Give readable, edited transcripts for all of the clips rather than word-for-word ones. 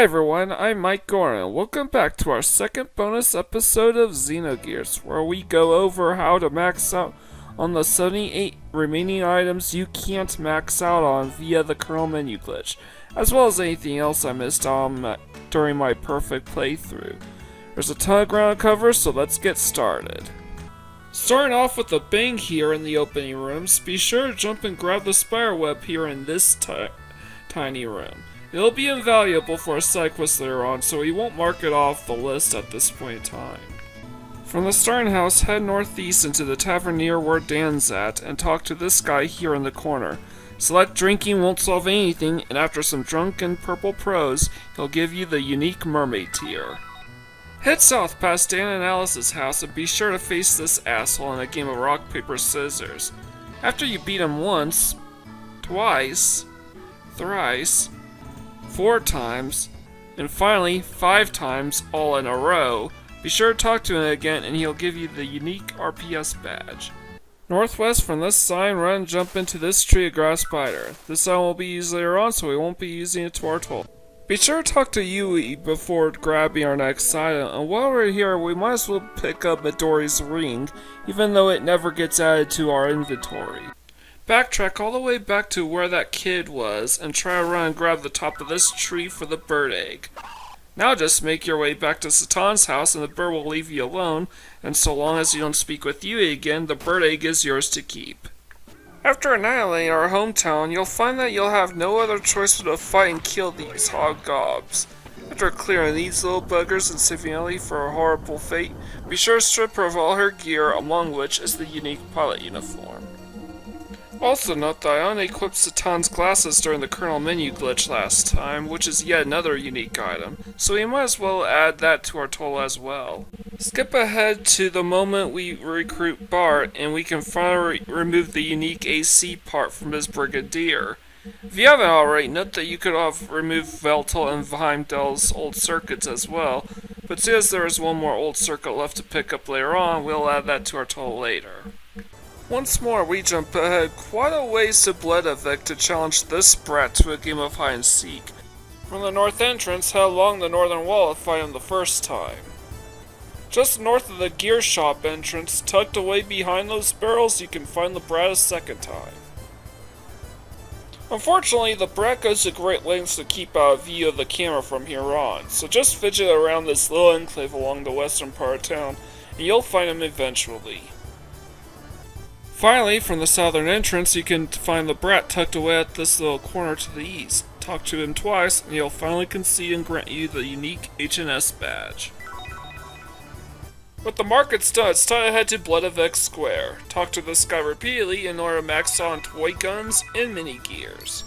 Hi everyone, I'm Mike Gorin. Welcome back to our second bonus episode of Xenogears, where we go over how to max out on the 78 remaining items you can't max out on via the Kernel Menu glitch, as well as anything else I missed on during my perfect playthrough. There's a ton of ground to cover, so let's get started. Starting off with a bang here in the opening rooms, be sure to jump and grab the spider web here in this tiny room. It'll be invaluable for a side quest later on, so we won't mark it off the list at this point in time. From the starting house, head northeast into the tavern near where Dan's at, and talk to this guy here in the corner. Select drinking won't solve anything, and after some drunken purple prose, he'll give you the unique Mermaid tier. Head south past Dan and Alice's house, and be sure to face this asshole in a game of rock, paper, scissors. After you beat him once, twice, thrice, 4 times, and finally 5 times all in a row, be sure to talk to him again and he'll give you the unique RPS badge. Northwest from this sign, run and jump into this tree of grass spider. This sign will be used later on, so we won't be using it to our toll. Be sure to talk to Yui before grabbing our next item, and while we're here we might as well pick up Midori's ring, even though it never gets added to our inventory. Backtrack all the way back to where that kid was, and try to run and grab the top of this tree for the bird egg. Now just make your way back to Satan's house and the bird will leave you alone, and so long as you don't speak with Yui again, the bird egg is yours to keep. After annihilating our hometown, you'll find that you'll have no other choice but to fight and kill these hog gobs. After clearing these little buggers and saving Ellie for a horrible fate, be sure to strip her of all her gear, among which is the unique pilot uniform. Also note that I unequipped Satan's glasses during the Kernel Menu glitch last time, which is yet another unique item, so we might as well add that to our total as well. Skip ahead to the moment we recruit Bart, and we can finally remove the unique AC part from his Brigadier. If you haven't already, note that you could have removed Veltel and Heimdall's old circuits as well, but since there is one more old circuit left to pick up later on, we'll add that to our total later. Once more, we jump ahead quite a ways to Bledavik to challenge this brat to a game of hide and seek. From the north entrance, head along the northern wall to fight him the first time. Just north of the gear shop entrance, tucked away behind those barrels, you can find the brat a second time. Unfortunately, the brat goes to great lengths to keep out of view of the camera from here on, so just fidget around this little enclave along the western part of town, and you'll find him eventually. Finally, from the southern entrance, you can find the brat tucked away at this little corner to the east. Talk to him twice, and he'll finally concede and grant you the unique HNS badge. With the markets done, it's time to head to Bledavik Square. Talk to this guy repeatedly in order to max out on toy guns and mini gears.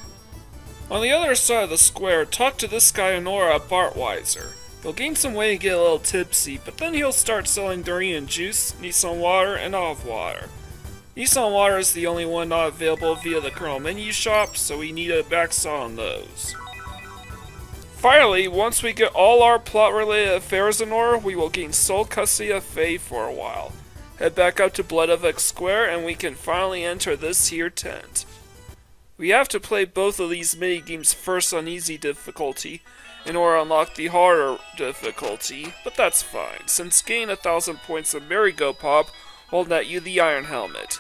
On the other side of the square, talk to this guy Honora Bartweiser. He'll gain some weight and get a little tipsy, but then he'll start selling durian juice, Nissan water, and olive water. Nissan water is the only one not available via the Kernel Menu shop, so we need a max on those. Finally, once we get all our plot-related affairs in order, we will gain sole custody of Faye for a while. Head back up to Bledavik Square, and we can finally enter this here tent. We have to play both of these minigames first on easy difficulty, in order to unlock the harder difficulty, but that's fine, since gaining 1,000 points of Merry-Go-Pop will net you the Iron Helmet.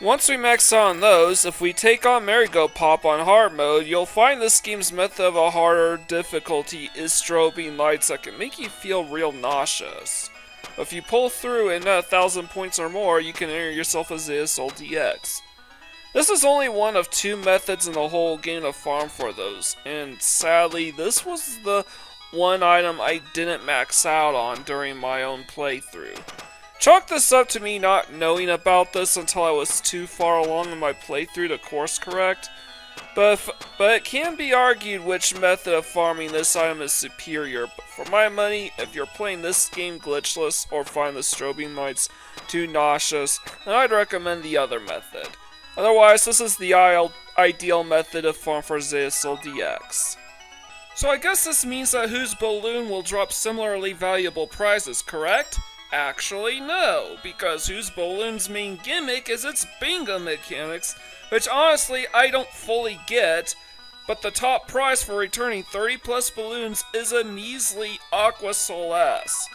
Once we max out on those, if we take on Merry-Go-Pop on hard mode, you'll find this game's method of a harder difficulty is strobing lights that can make you feel real nauseous. If you pull through and net 1,000 points or more, you can enter yourself a Zetasol DX. This is only one of 2 methods in the whole game to farm for those, and sadly, this was the one item I didn't max out on during my own playthrough. Chalk this up to me not knowing about this until I was too far along in my playthrough to course correct, but it can be argued which method of farming this item is superior, but for my money, if you're playing this game glitchless or find the strobing lights too nauseous, then I'd recommend the other method. Otherwise, this is the ideal method of farm for Zetasol DX. So I guess this means that whose balloon will drop similarly valuable prizes, correct? Actually, no, because Whose Balloon's main gimmick is its bingo mechanics, which honestly I don't fully get, but the top prize for returning 30 plus balloons is a measly Aqua Solace.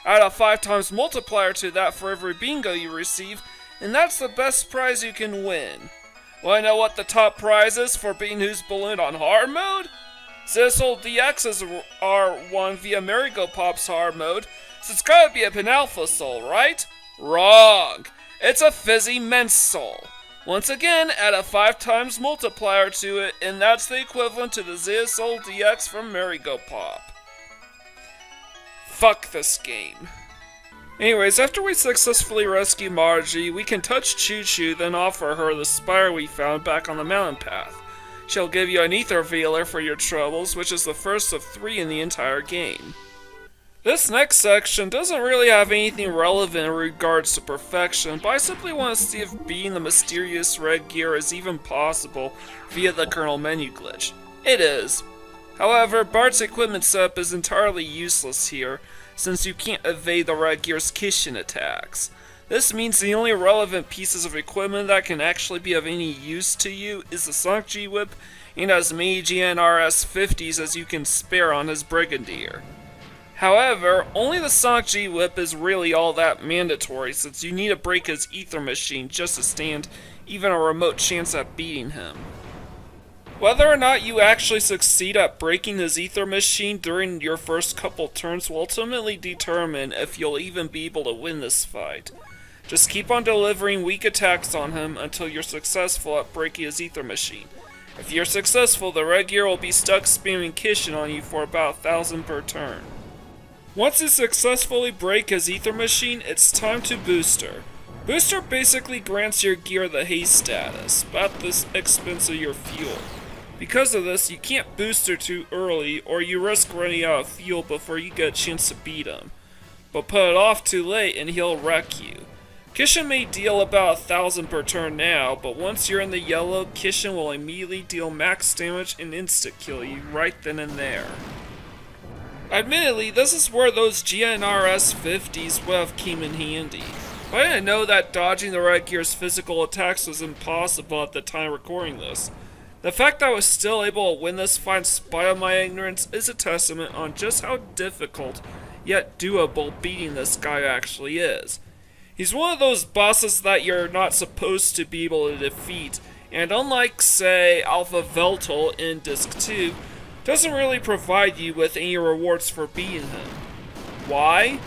Add a 5 times multiplier to that for every bingo you receive, and that's the best prize you can win. Wanna know what the top prize is for being who's ballooned on hard mode? Zetasol DX is R1 via Mermaid hard mode, so it's gotta be a Panalphasol, right? Wrong! It's a fizzy Mensol. Once again, add a 5 times multiplier to it, and that's the equivalent to the Zetasol DX from Mermaid. Fuck this game. Anyways, after we successfully rescue Margie, we can touch Chu-Chu, then offer her the spire we found back on the mountain path. She'll give you an ether veiler for your troubles, which is the first of 3 in the entire game. This next section doesn't really have anything relevant in regards to perfection, but I simply want to see if beating the mysterious red gear is even possible via the Kernel Menu glitch. It is. However, Bart's equipment setup is entirely useless here, since you can't evade the red gear's Kishin attacks. This means the only relevant pieces of equipment that can actually be of any use to you is the Sonic G-Whip and as many GNRS 50s as you can spare on his Brigadier. However, only the Sonic G-Whip is really all that mandatory, since you need to break his ether machine just to stand even a remote chance at beating him. Whether or not you actually succeed at breaking his ether machine during your first couple turns will ultimately determine if you'll even be able to win this fight. Just keep on delivering weak attacks on him until you're successful at breaking his ether machine. If you're successful, the red gear will be stuck spamming Kishin on you for about 1,000 per turn. Once you successfully break his ether machine, it's time to booster. Booster basically grants your gear the haste status, but at the expense of your fuel. Because of this, you can't booster too early, or you risk running out of fuel before you get a chance to beat him. But put it off too late and he'll wreck you. Kishin may deal about 1,000 per turn now, but once you're in the yellow, Kishin will immediately deal max damage and insta-kill you right then and there. Admittedly, this is where those GNRS 50s would have came in handy. But I didn't know that dodging the red gear's physical attacks was impossible at the time recording this. The fact that I was still able to win this fight in spite of my ignorance is a testament on just how difficult, yet doable, beating this guy actually is. He's one of those bosses that you're not supposed to be able to defeat, and unlike, say, Alpha Veltal in Disc 2, doesn't really provide you with any rewards for beating him. Why?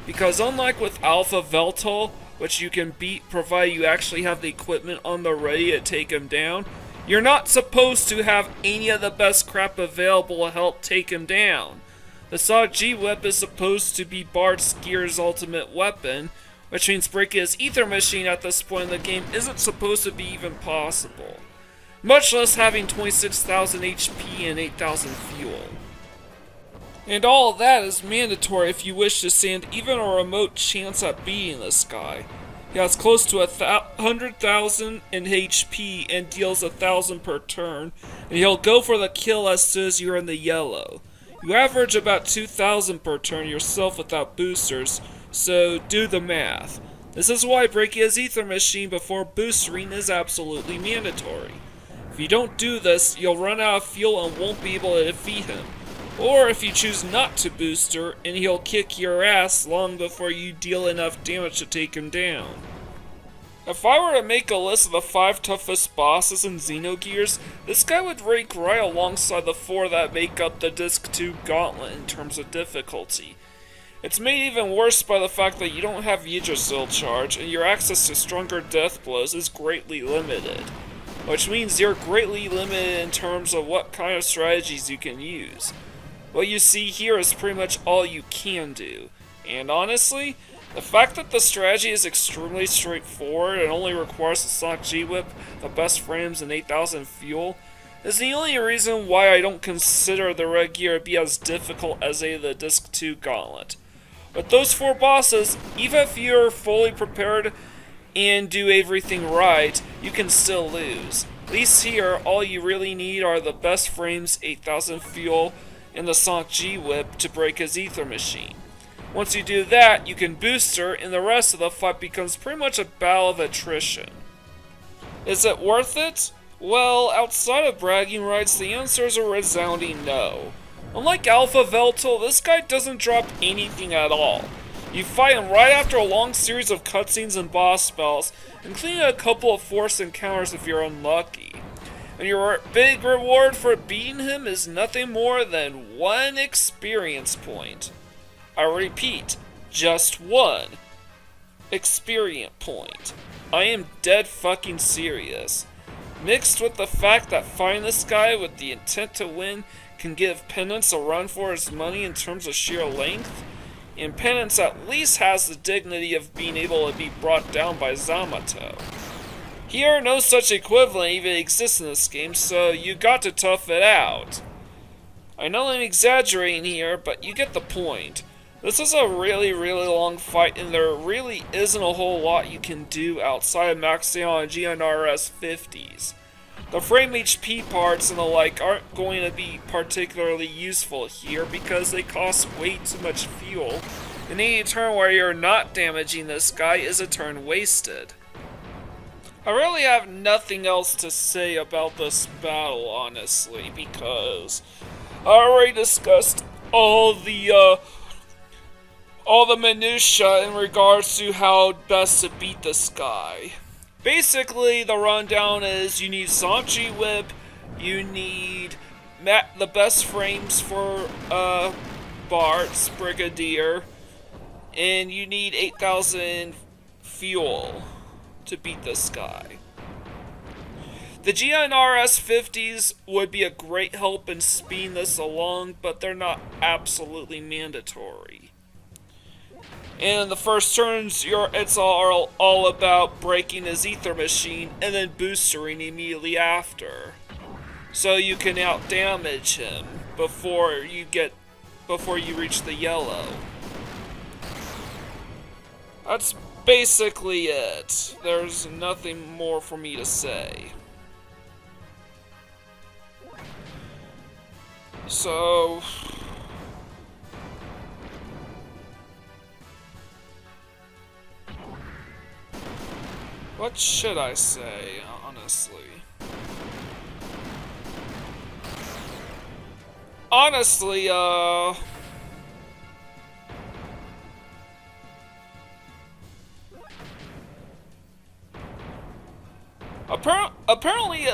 Because unlike with Alpha Veltal, which you can beat provided you actually have the equipment on the ready to take him down, you're not supposed to have any of the best crap available to help take him down. The Sonic G-Whip is supposed to be Bart's gear's ultimate weapon, which means breaking his ether machine at this point in the game isn't supposed to be even possible. Much less having 26,000 HP and 8,000 fuel. And all of that is mandatory if you wish to stand even a remote chance at beating this guy. He has close to 100,000 in HP and deals 1,000 per turn, and he'll go for the kill as soon as you're in the yellow. You average about 2,000 per turn yourself without boosters, so do the math. This is why breaking his ether machine before boostering is absolutely mandatory. If you don't do this, you'll run out of fuel and won't be able to defeat him. Or if you choose not to booster, and he'll kick your ass long before you deal enough damage to take him down. If I were to make a list of the 5 toughest bosses in Xenogears, this guy would rank right alongside the 4 that make up the Disc 2 gauntlet in terms of difficulty. It's made even worse by the fact that you don't have Yggdrasil charge, and your access to stronger death blows is greatly limited. Which means you're greatly limited in terms of what kind of strategies you can use. What you see here is pretty much all you can do, and honestly, the fact that the strategy is extremely straightforward and only requires the Sonic G-Whip, the best frames, and 8,000 fuel, is the only reason why I don't consider the red gear to be as difficult as the Disc 2 gauntlet. With those 4 bosses, even if you're fully prepared and do everything right, you can still lose. At least here, all you really need are the best frames, 8,000 fuel, and the Sonic G-Whip to break his ether machine. Once you do that, you can booster, and the rest of the fight becomes pretty much a battle of attrition. Is it worth it? Well, outside of bragging rights, the answer is a resounding no. Unlike Alpha Veltal, this guy doesn't drop anything at all. You fight him right after a long series of cutscenes and boss spells, including a couple of forced encounters if you're unlucky. And your big reward for beating him is nothing more than 1 experience point. I repeat, just 1 experience point. I am dead fucking serious. Mixed with the fact that fighting this guy with the intent to win can give Penance a run for his money in terms of sheer length, and Penance at least has the dignity of being able to be brought down by Zamato. Here, no such equivalent even exists in this game, so you got to tough it out. I know I'm exaggerating here, but you get the point. This is a really long fight, and there really isn't a whole lot you can do outside of maxing out on GNRS 50s. The frame HP parts and the like aren't going to be particularly useful here because they cost way too much fuel, and any turn where you're not damaging this guy is a turn wasted. I really have nothing else to say about this battle, honestly, because I already discussed all the minutia in regards to how best to beat this guy. Basically, the rundown is you need Sanchi Whip, you need the best frames for Bart's Brigadier, and you need 8,000 fuel to beat this guy. The GNRS 50s would be a great help in speeding this along, but they're not absolutely mandatory. And in the first turns, it's all about breaking his ether machine and then boostering immediately after, so you can out damage him before you reach the yellow. That's basically it. There's nothing more for me to say. So what should I say, honestly? Honestly, apparently,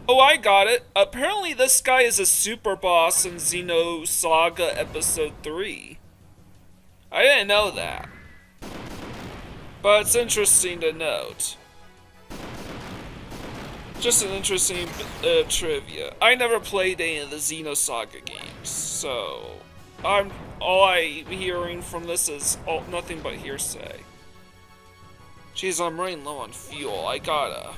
oh, I got it. Apparently this guy is a super boss in Xenosaga Episode 3. I didn't know that. But it's interesting to note. Just an interesting trivia. I never played any of the Xenosaga games, so all I'm hearing from this is nothing but hearsay. Jeez, I'm running low on fuel. I gotta.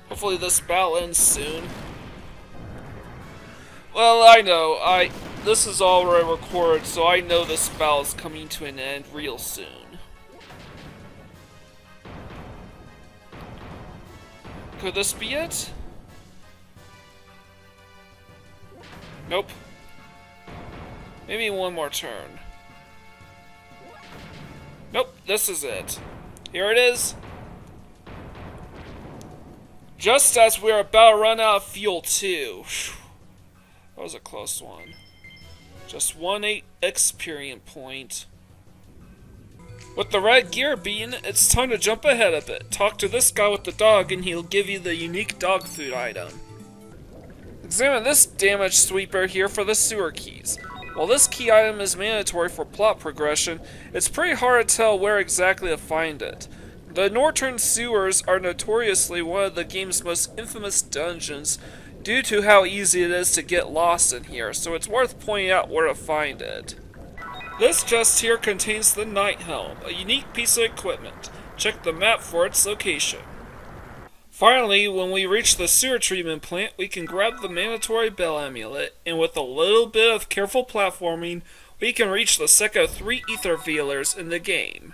Hopefully this battle ends soon. Well, I know. This is already recorded, so I know this battle is coming to an end real soon. Could this be it? Nope. Maybe one more turn. Nope, this is it. Here it is. Just as we're about to run out of fuel too. That was a close one. Just 1 experience point. With the red gear beaten, it's time to jump ahead a bit. Talk to this guy with the dog and he'll give you the unique dog food item. Examine this damage sweeper here for the sewer keys. While this key item is mandatory for plot progression, it's pretty hard to tell where exactly to find it. The Nortune sewers are notoriously one of the game's most infamous dungeons due to how easy it is to get lost in here, so it's worth pointing out where to find it. This chest here contains the Night Helm, a unique piece of equipment. Check the map for its location. Finally, when we reach the sewer treatment plant, we can grab the mandatory Bell Amulet, and with a little bit of careful platforming, we can reach the second of 3 ether veilers in the game.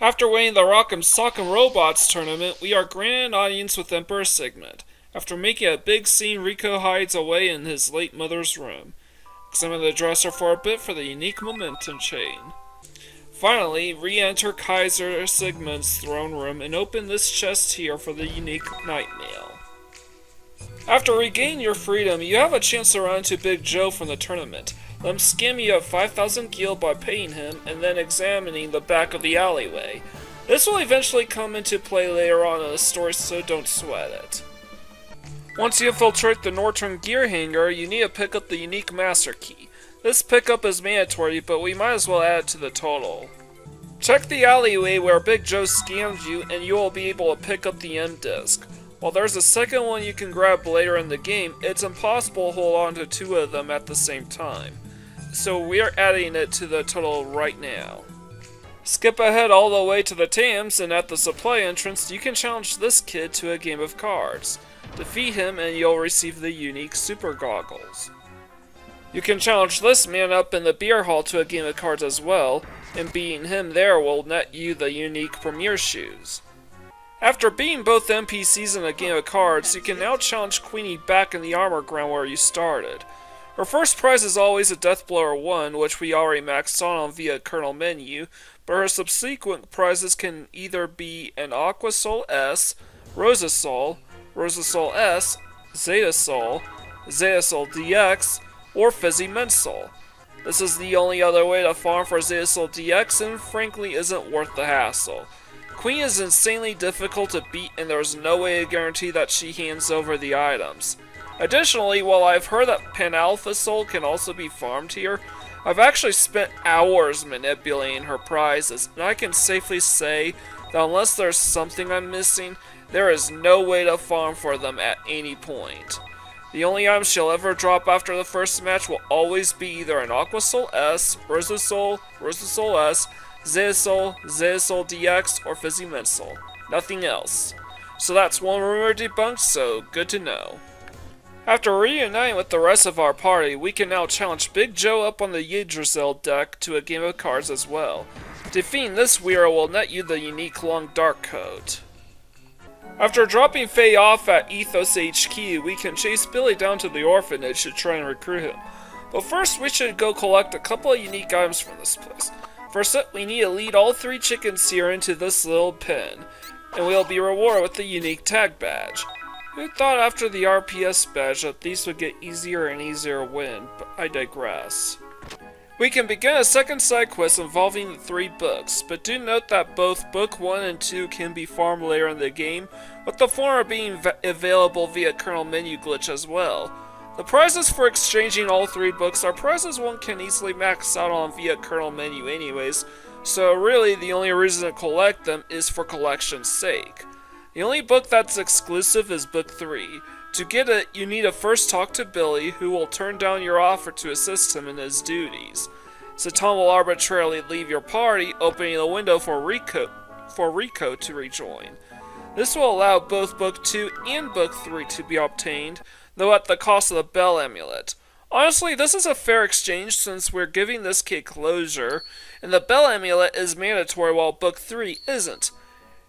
After winning the Rock'em Sock'em Robots tournament, we are granted an audience with Emperor Sigmund. After making a big scene, Rico hides away in his late mother's room. Examine the dresser for a bit for the unique momentum chain. Finally, re-enter Kaiser Sigmund's throne room and open this chest here for the unique night mail. After regaining your freedom, you have a chance to run into Big Joe from the tournament. Let him scam you at 5,000 gil by paying him, and then examining the back of the alleyway. This will eventually come into play later on in the story, so don't sweat it. Once you infiltrate the Nortune gear hangar, you need to pick up the unique master key. This pickup is mandatory, but we might as well add it to the total. Check the alleyway where Big Joe scammed you, and you will be able to pick up the M-Disc. While there's a second one you can grab later in the game, it's impossible to hold on to two of them at the same time. So we're adding it to the total right now. Skip ahead all the way to the Thames, and at the supply entrance you can challenge this kid to a game of cards. Defeat him and you'll receive the unique super goggles. You can challenge this man up in the beer hall to a game of cards as well, and beating him there will net you the unique premier shoes. After beating both NPCs in a game of cards, you can now challenge Queenie back in the armor ground where you started. Her first prize is always a Deathblower 1, which we already maxed on via Kernel Menu, but her subsequent prizes can either be an Aquasol S, Rosasol, Rosasol S, Zetasol, Zetasol DX, or Fizzy Mensol. This is the only other way to farm for Zetasol DX and frankly isn't worth the hassle. Queen is insanely difficult to beat and there's no way to guarantee that she hands over the items. Additionally, while I've heard that Panalphasol can also be farmed here, I've actually spent hours manipulating her prizes, and I can safely say that unless there's something I'm missing, there is no way to farm for them at any point. The only items she'll ever drop after the first match will always be either an Aquasol S, Rosasol, Rosasol S, Zetasol, Zetasol DX, or Fizzy Mensol. Nothing else. So that's one rumor debunked, so good to know. After reuniting with the rest of our party, we can now challenge Big Joe up on the Yggdrasil deck to a game of cards as well. Defeating this weirdo will net you the unique long dark coat. After dropping Faye off at Ethos HQ, we can chase Billy down to the orphanage to try and recruit him. But first we should go collect a couple of unique items from this place. First up, we need to lead all 3 chickens here into this little pen, and we'll be rewarded with the unique tag badge. Who thought after the RPS badge that these would get easier and easier to win, but I digress. We can begin a second side quest involving the 3 books, but do note that both Book 1 and 2 can be farmed later in the game, with the former being available via Kernel Menu glitch as well. The prizes for exchanging all 3 books are prizes one can easily max out on via Kernel Menu anyways, so really the only reason to collect them is for collection's sake. The only book that's exclusive is Book 3. To get it, you need to first talk to Billy, who will turn down your offer to assist him in his duties. Satan will arbitrarily leave your party, opening the window for Rico to rejoin. This will allow both Book 2 and Book 3 to be obtained, though at the cost of the Bell Amulet. Honestly, this is a fair exchange since we're giving this kid closure, and the Bell Amulet is mandatory while Book 3 isn't.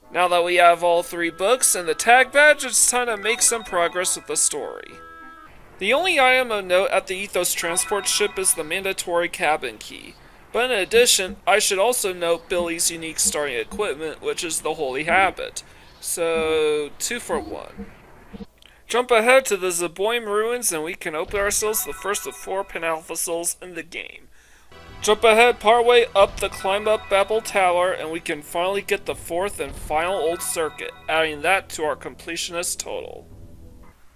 Now that we have all 3 books and the tag badge, it's time to make some progress with the story. The only item of note at the Ethos transport ship is the mandatory cabin key. But in addition, I should also note Billy's unique starting equipment, which is the Holy Habit. So, 2 for 1. Jump ahead to the Zeboim ruins and we can open ourselves the first of 4 Panalphasols in the game. Jump ahead partway up the Climb Up Babel Tower and we can finally get the 4th and final old circuit, adding that to our completionist total.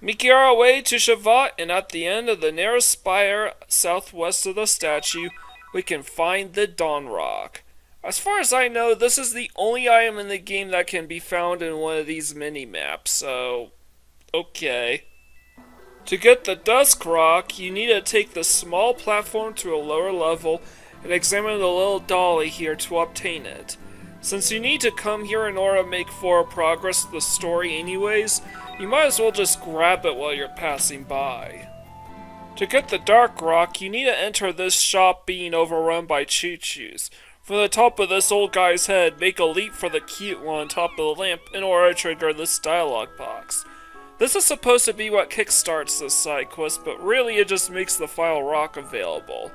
Making our way to Shavat, and at the end of the narrow spire southwest of the statue, we can find the Dawn Rock. As far as I know, this is the only item in the game that can be found in one of these mini-maps, so okay. To get the Dusk Rock, you need to take the small platform to a lower level and examine the little dolly here to obtain it. Since you need to come here in order to make forward progress with the story anyways, you might as well just grab it while you're passing by. To get the Dark Rock, you need to enter this shop being overrun by Chu-Chus. From the top of this old guy's head, make a leap for the cute one on top of the lamp in order to trigger this dialogue box. This is supposed to be what kickstarts this side quest, but really it just makes the final rock available.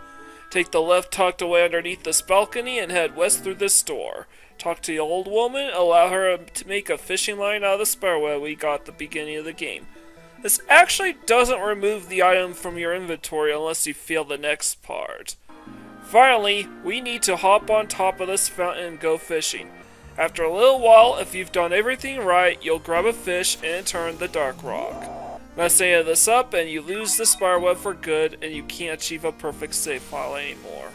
Take the left tucked away underneath this balcony and head west through this door. Talk to the old woman, allow her to make a fishing line out of the spiderweb we got at the beginning of the game. This actually doesn't remove the item from your inventory unless you fail the next part. Finally, we need to hop on top of this fountain and go fishing. After a little while, if you've done everything right, you'll grab a fish and in turn the dark rock. Mess any of this up and you lose the spiderweb for good and you can't achieve a perfect save file anymore.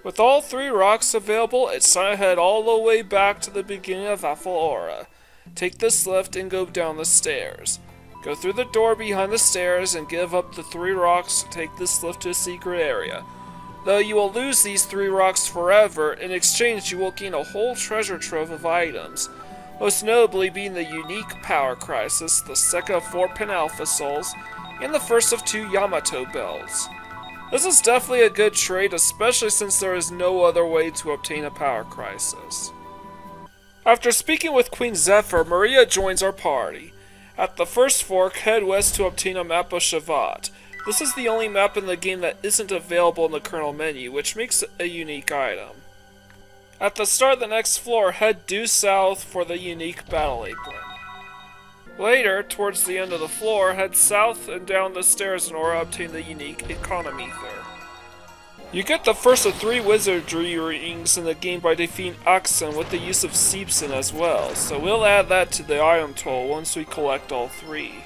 With all 3 rocks available, it's time to head all the way back to the beginning of Aura. Take this lift and go down the stairs. Go through the door behind the stairs and give up the 3 rocks to take this lift to a secret area. Though you will lose these 3 rocks forever, in exchange you will gain a whole treasure trove of items. Most notably being the unique Power Crisis, the second of 4 Panalphasols, and the first of 2 Yamato Bells. This is definitely a good trade, especially since there is no other way to obtain a Power Crisis. After speaking with Queen Zephyr, Maria joins our party. At the first fork, head west to obtain a map of Shavat. This is the only map in the game that isn't available in the Kernel Menu, which makes it a unique item. At the start of the next floor, head due south for the unique Battle Apron. Later, towards the end of the floor, head south and down the stairs in order to obtain the unique Economy Ether. You get the first of 3 wizardry rings in the game by defeating Oxen with the use of Seepson as well, so we'll add that to the item total once we collect all 3.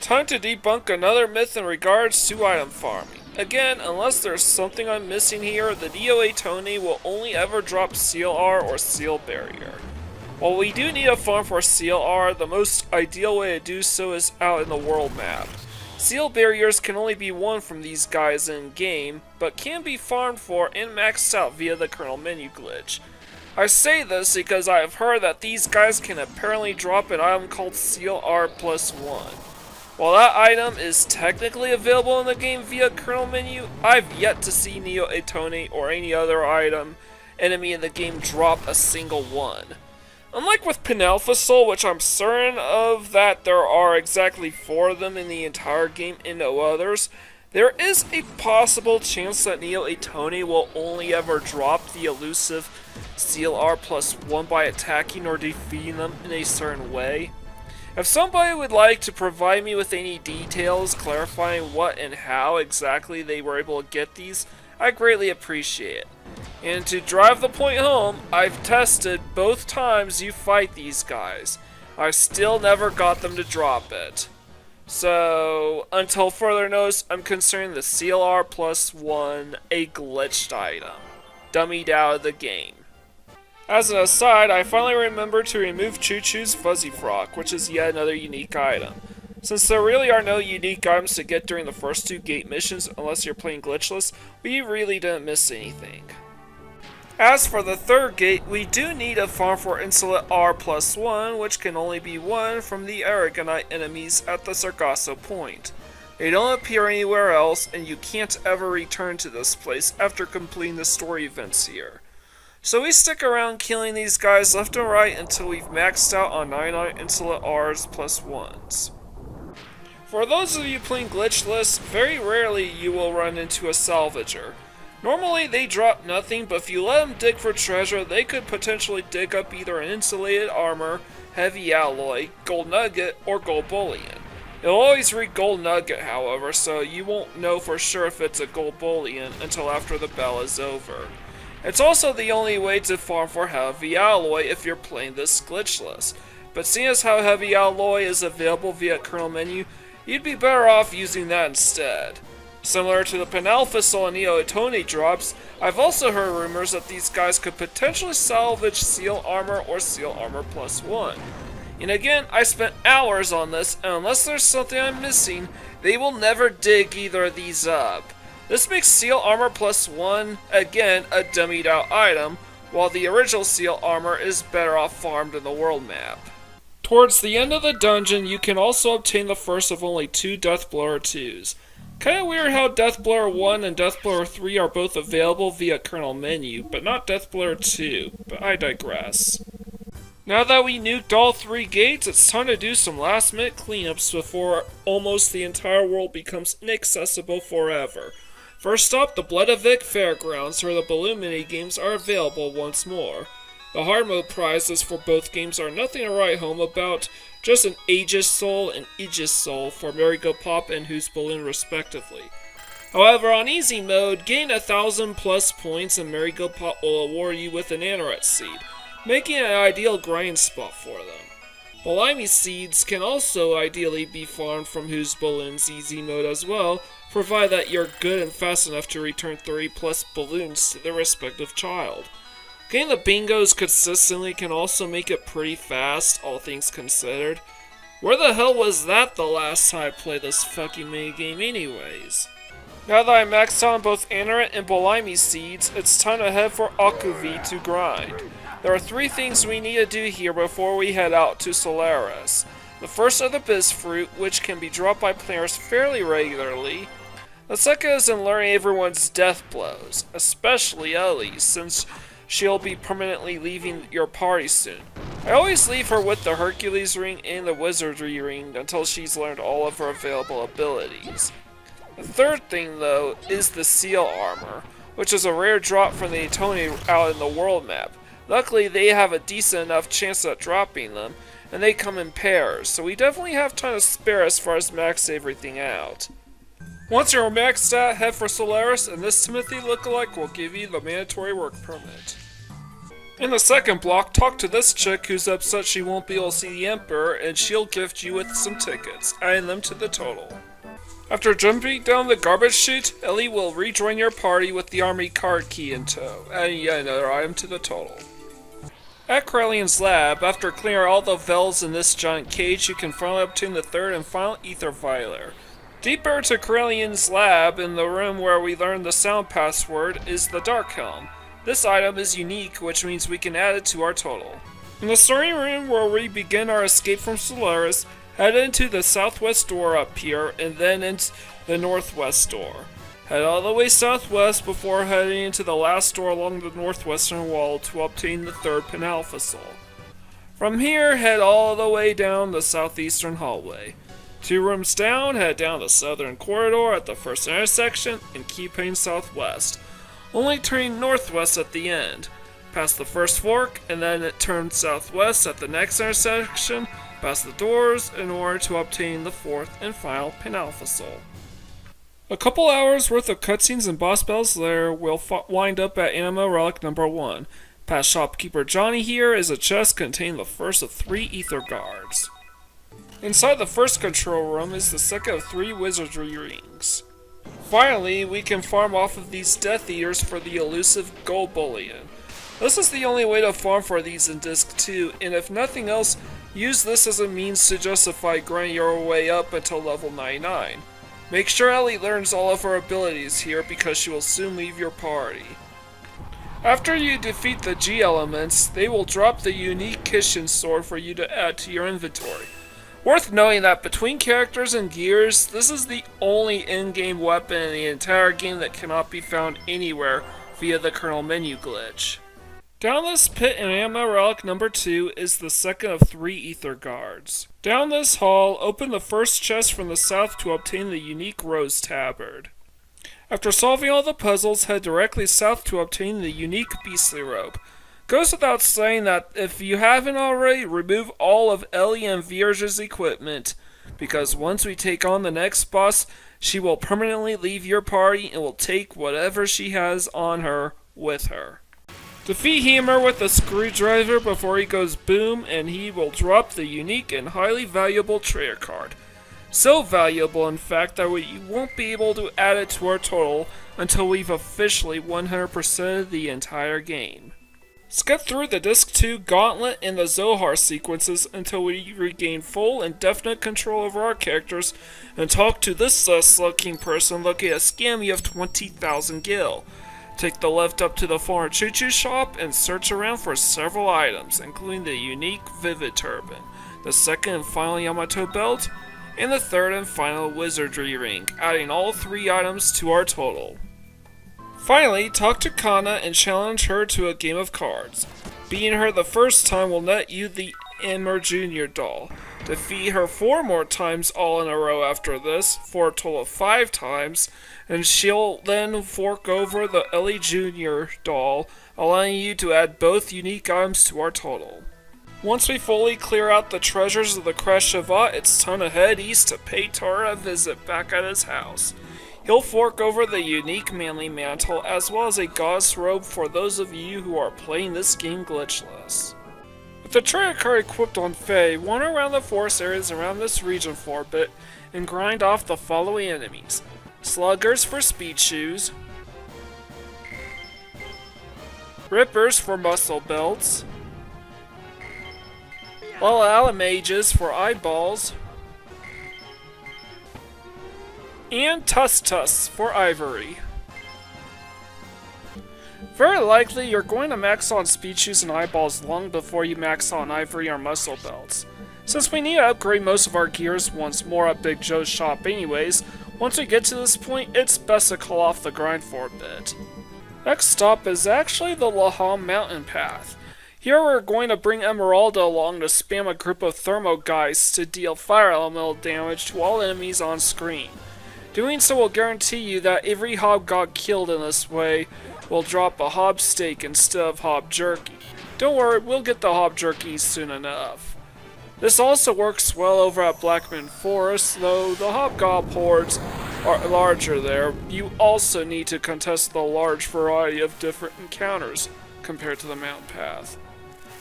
Time to debunk another myth in regards to item farming. Again, unless there's something I'm missing here, the Neo-Atone will only ever drop Seal Ar or Seal Barrier. While we do need a farm for Seal Ar, the most ideal way to do so is out in the world map. Seal Barriers can only be won from these guys in-game, but can be farmed for and maxed out via the Kernel Menu glitch. I say this because I have heard that these guys can apparently drop an item called Seal Ar+1. While that item is technically available in the game via Kernel Menu, I've yet to see Neo-Atone or any other enemy in the game drop a single one. Unlike with Panalphasol, which I'm certain of that there are exactly 4 of them in the entire game and no others, there is a possible chance that Neo-Atone will only ever drop the elusive Seal Ar+1 by attacking or defeating them in a certain way. If somebody would like to provide me with any details clarifying what and how exactly they were able to get these, I greatly appreciate it. And to drive the point home, I've tested both times you fight these guys. I still never got them to drop it. So, until further notice, I'm considering the Seal Ar+1 a glitched item, dummied out of the game. As an aside, I finally remembered to remove Chu-Chu's Fuzzy Frock, which is yet another unique item. Since there really are no unique items to get during the first 2 gate missions unless you're playing glitchless, we really didn't miss anything. As for the 3rd gate, we do need a farm for Insolent R+1, which can only be won from the Aragonite enemies at the Sargasso Point. They don't appear anywhere else, and you can't ever return to this place after completing the story events here. So we stick around killing these guys left and right until we've maxed out on 99 Insolent Rs+1s. For those of you playing glitchless, very rarely you will run into a salvager. Normally they drop nothing, but if you let them dig for treasure, they could potentially dig up either an insulated armor, heavy alloy, gold nugget, or gold bullion. It'll always read gold nugget, however, so you won't know for sure if it's a gold bullion until after the battle is over. It's also the only way to farm for heavy alloy if you're playing this glitchless, but seeing as how heavy alloy is available via Kernel Menu, you'd be better off using that instead. Similar to the Panalphasol and Neo-Atone drops, I've also heard rumors that these guys could potentially salvage Seal Armor or Seal Armor+1. And again, I spent hours on this, and unless there's something I'm missing, they will never dig either of these up. This makes Seal Armor+1, again, a dummied out item, while the original Seal Armor is better off farmed in the world map. Towards the end of the dungeon, you can also obtain the first of only 2 Deathblower 2s. Kinda weird how Deathblower 1 and Deathblower 3 are both available via Kernel Menu, but not Deathblower 2, but I digress. Now that we nuked all 3 gates, it's time to do some last minute cleanups before almost the entire world becomes inaccessible forever. First up, the Bledavik Fairgrounds, where the balloon minigames are available once more. The hard mode prizes for both games are nothing to write home about, just an Aegis Soul and Aegis Soul for Merry-Go-Pop and Who's Balloon respectively. However, on easy mode, gain 1,000 plus points and Merry-Go-Pop will award you with an Anoret Seed, making it an ideal grind spot for them. Bellamy Seeds can also ideally be farmed from Who's Balloon's easy mode as well, provided that you're good and fast enough to return 30 plus balloons to their respective child. Getting the bingos consistently can also make it pretty fast, all things considered. Where the hell was that the last time I played this fucking minigame anyways? Now that I maxed out on both Anoret and Bellamy Seeds, it's time to head for Akuvi to grind. There are 3 things we need to do here before we head out to Solaris. The first are the Biz Fruit, which can be dropped by players fairly regularly. The second is in learning everyone's death blows, especially Ellie's, since she'll be permanently leaving your party soon. I always leave her with the Hercules ring and the Wizardry ring until she's learned all of her available abilities. The third thing, though, is the Seal Armor, which is a rare drop from the Tony out in the world map. Luckily, they have a decent enough chance at dropping them, and they come in pairs, so we definitely have time to spare as far as max everything out. Once you're maxed out, head for Solaris, and this Timothy lookalike will give you the mandatory work permit. In the second block, talk to this chick who's upset she won't be able to see the Emperor, and she'll gift you with some tickets, adding them to the total. After jumping down the garbage chute, Ellie will rejoin your party with the army card key in tow, adding yet another item to the total. At Corellian's lab, after clearing all the Vels in this giant cage, you can finally obtain the third and final Ether Vialer. Deeper to Corellian's lab, in the room where we learn the sound password, is the Dark Helm. This item is unique, which means we can add it to our total. In the starting room where we begin our escape from Solaris, head into the southwest door up here, and then into the northwest door. Head all the way southwest before heading into the last door along the northwestern wall to obtain the third Panalphasol. From here, head all the way down the southeastern hallway. 2 rooms down, head down the southern corridor at the first intersection, and keep heading southwest, only turning northwest at the end. Past the first fork, and then it turns southwest at the next intersection, past the doors, in order to obtain the fourth and final Panalphasol. A couple hours worth of cutscenes and boss battles later, we'll wind up at Anima Relic number 1. Past Shopkeeper Johnny here is a chest containing the first of 3 Ether Guards. Inside the first control room is the second of 3 Wizardry Rings. Finally, we can farm off of these Death Eaters for the elusive Gold Bullion. This is the only way to farm for these in Disc 2, and if nothing else, use this as a means to justify grinding your way up until level 99. Make sure Ellie learns all of her abilities here because she will soon leave your party. After you defeat the G elements, they will drop the unique Kishin sword for you to add to your inventory. Worth noting that between characters and gears, this is the only in-game weapon in the entire game that cannot be found anywhere via the Kernel Menu glitch. Down this pit in Anima Relic number 2 is the second of 3 Ether Guards. Down this hall, open the first chest from the south to obtain the unique Rose Tabard. After solving all the puzzles, head directly south to obtain the unique Beastly Robe. Goes without saying that if you haven't already, remove all of Ellie and Vierge's equipment, because once we take on the next boss, she will permanently leave your party and will take whatever she has on her with her. Defeat Hammer with a screwdriver before he goes boom, and he will drop the unique and highly valuable Trader card. So valuable, in fact, that we won't be able to add it to our total until we've officially 100%ed the entire game. Skip through the Disc 2 Gauntlet and the Zohar sequences until we regain full and definite control over our characters and talk to this sus-looking person looking at a scammy of 20,000 gil. Take the left up to the former Chu-Chu shop and search around for several items, including the unique Vivid Turban, the second and final Yamato belt, and the third and final Wizardry ring, adding all 3 items to our total. Finally, talk to Kana and challenge her to a game of cards. Beating her the first time will net you the Emmer Jr. doll. Defeat her 4 more times all in a row after this, for a total of 5 times, and she'll then fork over the Ellie Jr. doll, allowing you to add both unique items to our total. Once we fully clear out the treasures of the Crash Shavat, it's time to head east to pay Tara a visit back at his house. He'll fork over the unique manly mantle as well as a goddess robe for those of you who are playing this game glitchless. With the trait card equipped on Fae, wander around the forest areas around this region for a bit and grind off the following enemies. Sluggers for speed shoes, Rippers for muscle belts, Bell Mages for eyeballs, and Tusks for ivory. Very likely you're going to max on speed shoes and eyeballs long before you max on ivory or muscle belts. Since we need to upgrade most of our gears once more at Big Joe's shop anyways, once we get to this point, it's best to call off the grind for a bit. Next stop is actually the Laham Mountain Path. Here we're going to bring Emeralda along to spam a group of Thermogeists to deal fire elemental damage to all enemies on screen. Doing so will guarantee you that every hob got killed in this way will drop a hob steak instead of hob jerky. Don't worry, we'll get the hob jerky soon enough. This also works well over at Blackman Forest, though the hobgob hordes are larger there. You also need to contest the large variety of different encounters compared to the mountain path.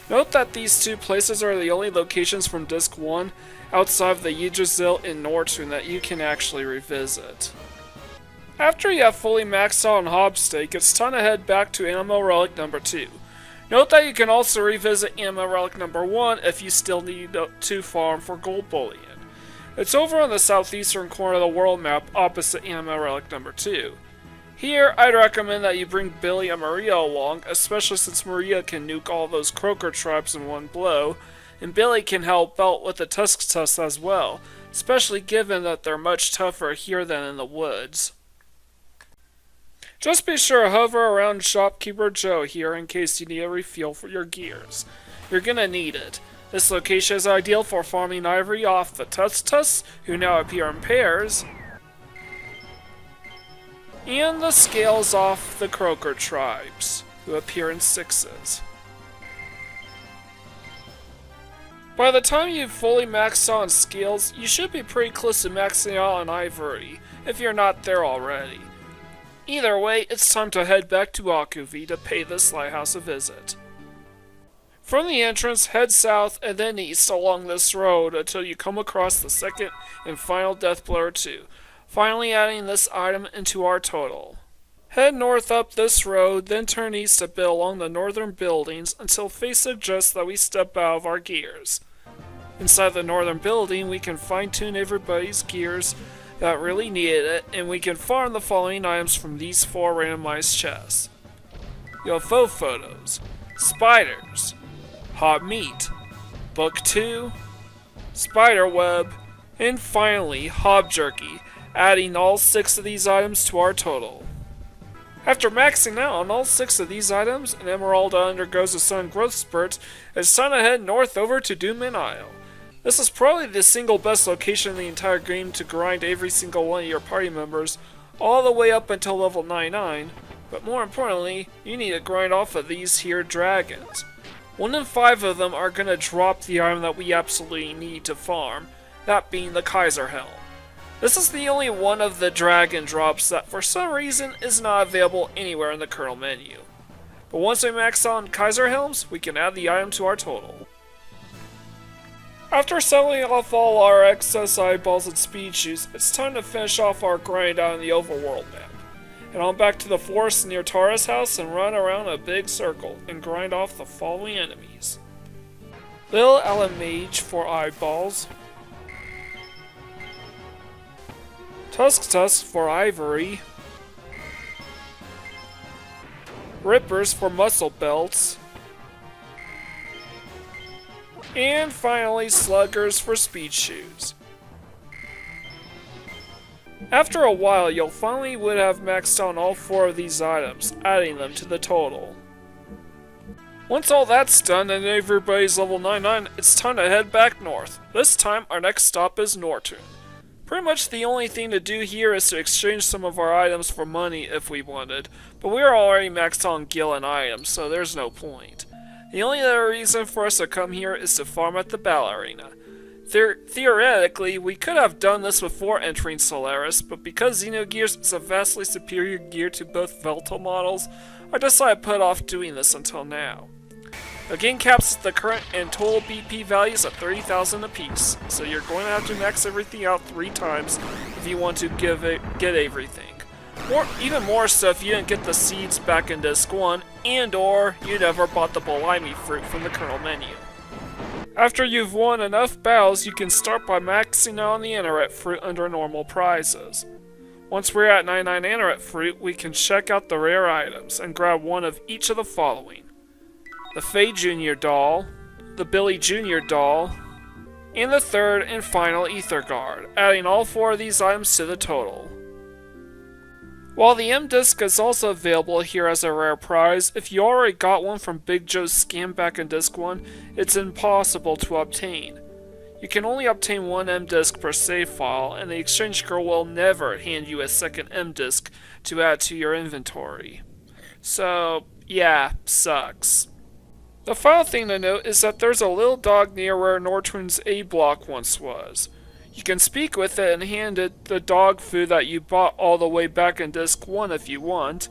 Note that these 2 places are the only locations from Disc 1 outside of the Yggdrasil and Nortune that you can actually revisit. After you have fully maxed out on Hobsteak, it's time to head back to Animal Relic number 2. Note that you can also revisit Animal Relic number 1 if you still need to farm for Gold Bullion. It's over on the southeastern corner of the world map opposite Animal Relic number 2. Here, I'd recommend that you bring Billy and Maria along, especially since Maria can nuke all those croaker tribes in one blow, and Billy can help out with the Tusk as well, especially given that they're much tougher here than in the woods. Just be sure to hover around Shopkeeper Joe here in case you need a refuel for your gears. You're gonna need it. This location is ideal for farming ivory off the Tusks, who now appear in pairs, and the scales off the croaker tribes, who appear in 6s. By the time you've fully maxed out on scales, you should be pretty close to maxing out on ivory, if you're not there already. Either way, it's time to head back to Akuvi to pay this lighthouse a visit. From the entrance, head south and then east along this road until you come across the second and final Death Blow 2, finally adding this item into our total. Head north up this road, then turn east a bit along the northern buildings until fate suggests that we step out of our gears. Inside the northern building, we can fine-tune everybody's gears that really needed it, and we can farm the following items from these 4 randomized chests. UFO photos, spiders, hot meat, book 2, spider web, and finally hob jerky, adding all 6 of these items to our total. After maxing out on all 6 of these items, and Emeralda undergoes a sudden growth spurt, it's time to head north over to Doomman Isle. This is probably the single best location in the entire game to grind every single one of your party members, all the way up until level 99, but more importantly, you need to grind off of these here dragons. 1 in 5 of them are going to drop the item that we absolutely need to farm, that being the Kaiser Helm. This is the only one of the dragon drops that for some reason is not available anywhere in the Kernel Menu. But once we max on Kaiser Helms, we can add the item to our total. After selling off all our excess eyeballs and speed shoes, it's time to finish off our grind out in the overworld map. And on back to the forest near Tara's house and run around a big circle and grind off the following enemies. Bell Amulet for eyeballs, Tusk for ivory, Rippers for muscle belts, and finally Sluggers for speed shoes. After a while, you'll finally would have maxed on all 4 of these items, adding them to the total. Once all that's done and everybody's level 99, it's time to head back north. This time, our next stop is Nortune. Pretty much the only thing to do here is to exchange some of our items for money if we wanted, but we are already maxed on gil and items, so there's no point. The only other reason for us to come here is to farm at the Battle Arena. Theoretically, we could have done this before entering Solaris, but because Xenogears is a vastly superior gear to both Veltal models, I decided to put off doing this until now. The game caps the current and total BP values at 30,000 apiece, so you're going to have to max everything out 3 times if you want to get everything. Or even more so if you didn't get the seeds back in Disc 1, and or you never bought the Blimey fruit from the Kernel Menu. After you've won enough battles, you can start by maxing out on the Anorette fruit under normal prizes. Once we're at 99 Anorette fruit, we can check out the rare items and grab one of each of the following: the Faye Jr. doll, the Billy Jr. doll, and the third and final Ether Guard, adding all 4 of these items to the total. While the M-Disc is also available here as a rare prize, if you already got one from Big Joe's scam back in Disc 1, it's impossible to obtain. You can only obtain 1 M-Disc per save file, and the exchange girl will never hand you a second M-Disc to add to your inventory. So, yeah, sucks. The final thing to note is that there's a little dog near where Nortune's A block once was. You can speak with it and hand it the dog food that you bought all the way back in Disc 1 if you want.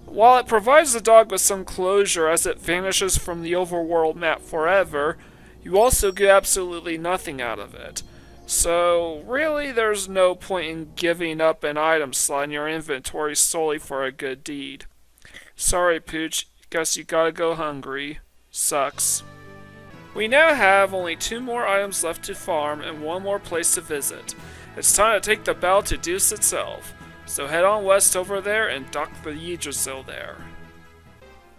While it provides the dog with some closure as it vanishes from the overworld map forever, you also get absolutely nothing out of it. So, really there's no point in giving up an item slot in your inventory solely for a good deed. Sorry Pooch, guess you gotta go hungry. Sucks. We now have only 2 more items left to farm and 1 more place to visit. It's time to take the battle to Dusk itself, so head on west over there and dock the Yggdrasil there.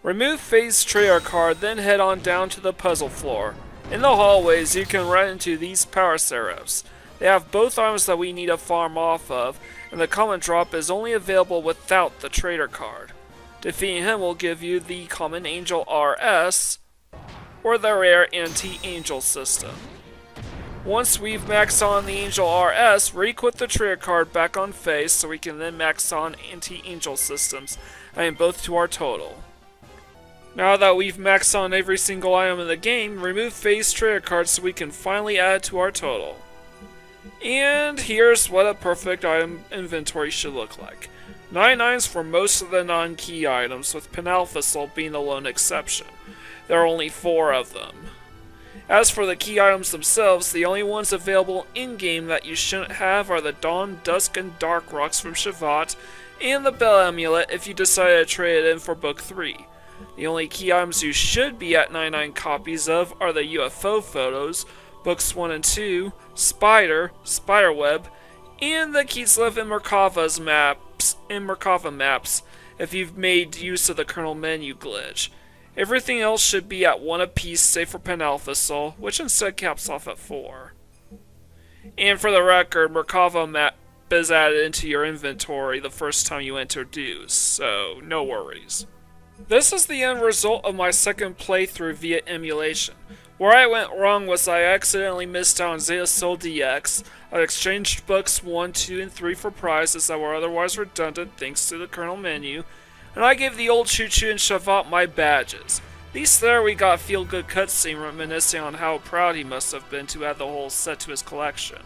Remove Faye's trader card, then head on down to the puzzle floor. In the hallways you can run into these power seraphs. They have both items that we need to farm off of, and the common drop is only available without the trader card. Defeating him will give you the common Angel RS, or the rare Anti-Angel system. Once we've maxed on the Angel RS, re-equip the trader card back on Faye so we can then max on Anti-Angel systems, adding both to our total. Now that we've maxed on every single item in the game, remove Faye's trader card so we can finally add it to our total. And here's what a perfect item inventory should look like. 99s for most of the non-key items, with Panalphasol being the lone exception. There are only 4 of them. As for the key items themselves, the only ones available in-game that you shouldn't have are the Dawn, Dusk, and Dark Rocks from Shavat, and the Bell Amulet if you decide to trade it in for Book 3. The only key items you should be at 99 copies of are the UFO photos, Books 1 and 2, Spiderweb, and the Kislev and Merkava maps if you've made use of the Kernel Menu glitch. Everything else should be at 1 apiece save for Panalphasol, which instead caps off at 4. And for the record, Merkava map is added into your inventory the first time you enter Dusk, so no worries. This is the end result of my second playthrough via emulation. Where I went wrong was I accidentally missed out on Zetasol DX. I exchanged books 1, 2, and 3 for prizes that were otherwise redundant thanks to the Kernel Menu, and I gave the old Chu-Chu and Shavat my badges. At least there we got a feel-good cutscene reminiscing on how proud he must have been to add the whole set to his collection.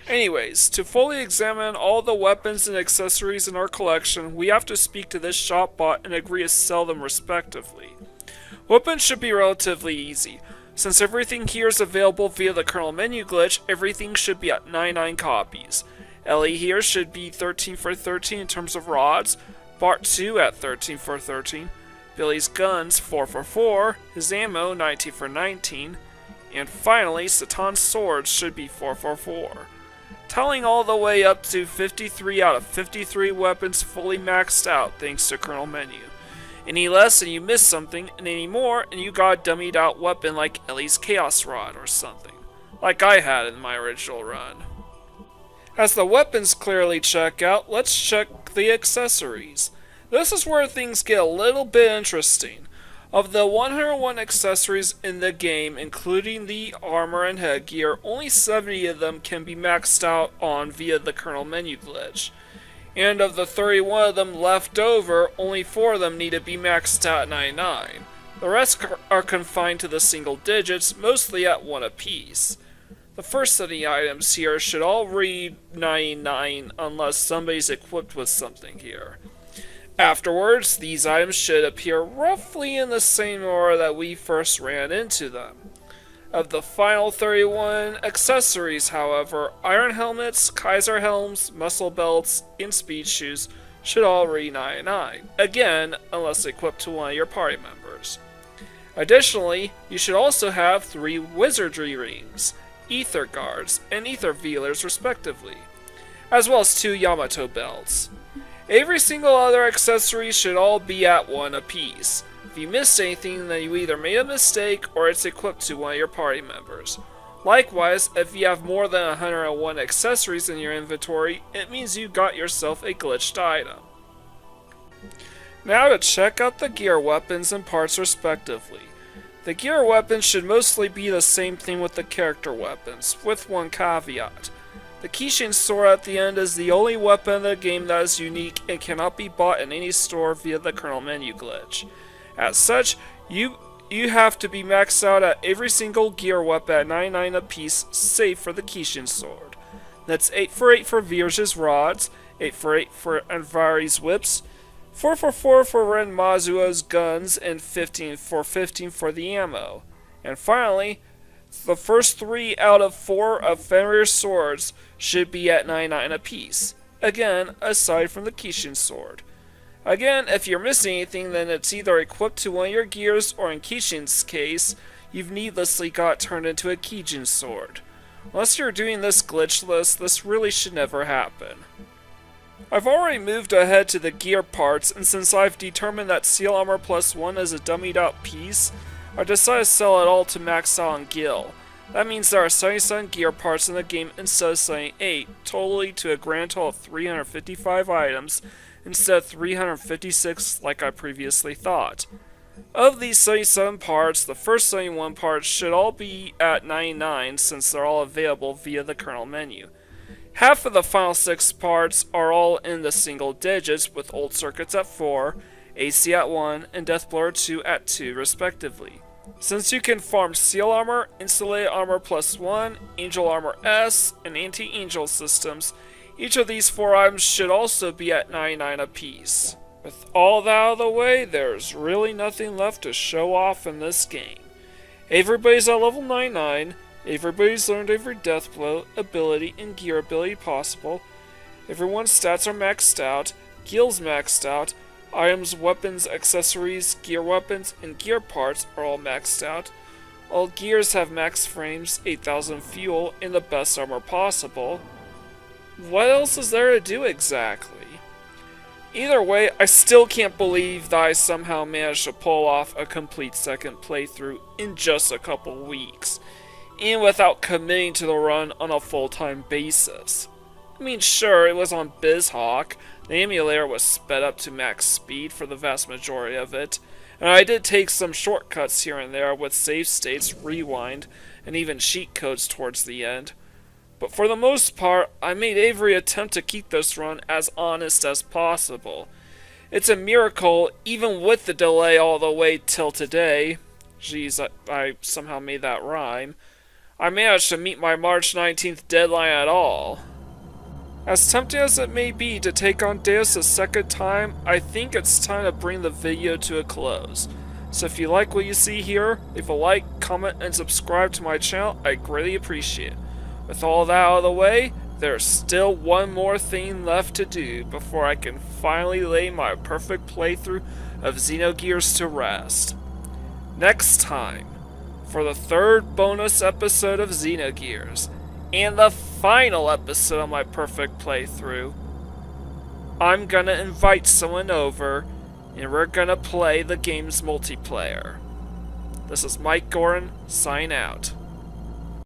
Anyways, to fully examine all the weapons and accessories in our collection, we have to speak to this shop bot and agree to sell them respectively. Weapons should be relatively easy. Since everything here is available via the Kernel Menu glitch, everything should be at 99 copies. Ellie here should be 13 for 13 in terms of rods, Bart 2 at 13 for 13, Billy's guns 4 for 4, his ammo 19 for 19, and finally Satan's swords should be 4 for 4. Tallying all the way up to 53 out of 53 weapons fully maxed out thanks to Kernel Menu. Any less and you miss something, and any more and you got a dummied out weapon like Ellie's Chaos Rod or something, like I had in my original run. As the weapons clearly check out, let's check the accessories. This is where things get a little bit interesting. Of the 101 accessories in the game, including the armor and headgear, only 70 of them can be maxed out on via the Kernel Menu glitch. And of the 31 of them left over, only 4 of them need to be maxed out at 99. The rest are confined to the single digits, mostly at 1 apiece. The first 70 items here should all read 99 unless somebody's equipped with something here. Afterwards, these items should appear roughly in the same order that we first ran into them. Of the final 31 accessories, however, iron helmets, Kaiser helms, muscle belts, and speed shoes should all read 99, again, unless equipped to one of your party members. Additionally, you should also have 3 wizardry rings, ether guards, and ether veilers respectively, as well as 2 Yamato belts. Every single other accessory should all be at 1 apiece. If you missed anything, then you either made a mistake or it's equipped to one of your party members. Likewise, if you have more than 101 accessories in your inventory, it means you got yourself a glitched item. Now to check out the gear weapons and parts respectively. The gear weapons should mostly be the same thing with the character weapons, with one caveat. The Kishin sword at the end is the only weapon in the game that is unique and cannot be bought in any store via the Kernel Menu glitch. As such, you have to be maxed out at every single gear weapon at 99 apiece, save for the Kishin sword. That's 8 for 8 for Virge's rods, 8 for 8 for Anvari's whips, 4 for 4 for Ren Mazuo's guns, and 15 for 15 for the ammo. And finally, the first 3 out of 4 of Fenrir's swords should be at 99 apiece. Again, aside from the Kishin sword. Again, if you're missing anything, then it's either equipped to one of your gears, or in Kishin's case, you've needlessly got turned into a Kijin sword. Unless you're doing this glitchless, this really should never happen. I've already moved ahead to the gear parts, and since I've determined that Seal Ar+1 is a dummied out piece, I decided to sell it all to max out on Gil. That means there are 77 gear parts in the game instead of 78, totally to a grand total of 355 items instead of 356 like I previously thought. Of these 77 parts, the first 71 parts should all be at 99 since they're all available via the Kernel Menu. Half of the final 6 parts are all in the single digits, with old circuits at 4, AC at 1, and Deathblower 2 at 2 respectively. Since you can farm Seal Armor, Insulated Armor+1, Angel Armor S, and Anti-Angel systems, each of these 4 items should also be at 99 apiece. With all that out of the way, there's really nothing left to show off in this game. Everybody's at level 99, everybody's learned every death blow, ability, and gear ability possible, everyone's stats are maxed out, Gil's maxed out, items, weapons, accessories, gear weapons, and gear parts are all maxed out. All gears have max frames, 8,000 fuel, and the best armor possible. What else is there to do exactly? Either way, I still can't believe that I somehow managed to pull off a complete second playthrough in just a couple weeks, and without committing to the run on a full-time basis. I mean, sure, it was on BizHawk. The emulator was sped up to max speed for the vast majority of it, and I did take some shortcuts here and there with save states, rewind, and even cheat codes towards the end. But for the most part, I made every attempt to keep this run as honest as possible. It's a miracle, even with the delay all the way till today. Jeez, I somehow made that rhyme. I managed to meet my March 19th deadline at all. As tempting as it may be to take on Deus a second time, I think it's time to bring the video to a close. So if you like what you see here, leave a like, comment, and subscribe to my channel, I greatly appreciate it. With all that out of the way, there's still one more thing left to do before I can finally lay my perfect playthrough of Xenogears to rest. Next time, for the 3rd bonus episode of Xenogears, and the final episode of my perfect playthrough, I'm gonna invite someone over, and we're gonna play the game's multiplayer. This is Mike Gorin, sign out.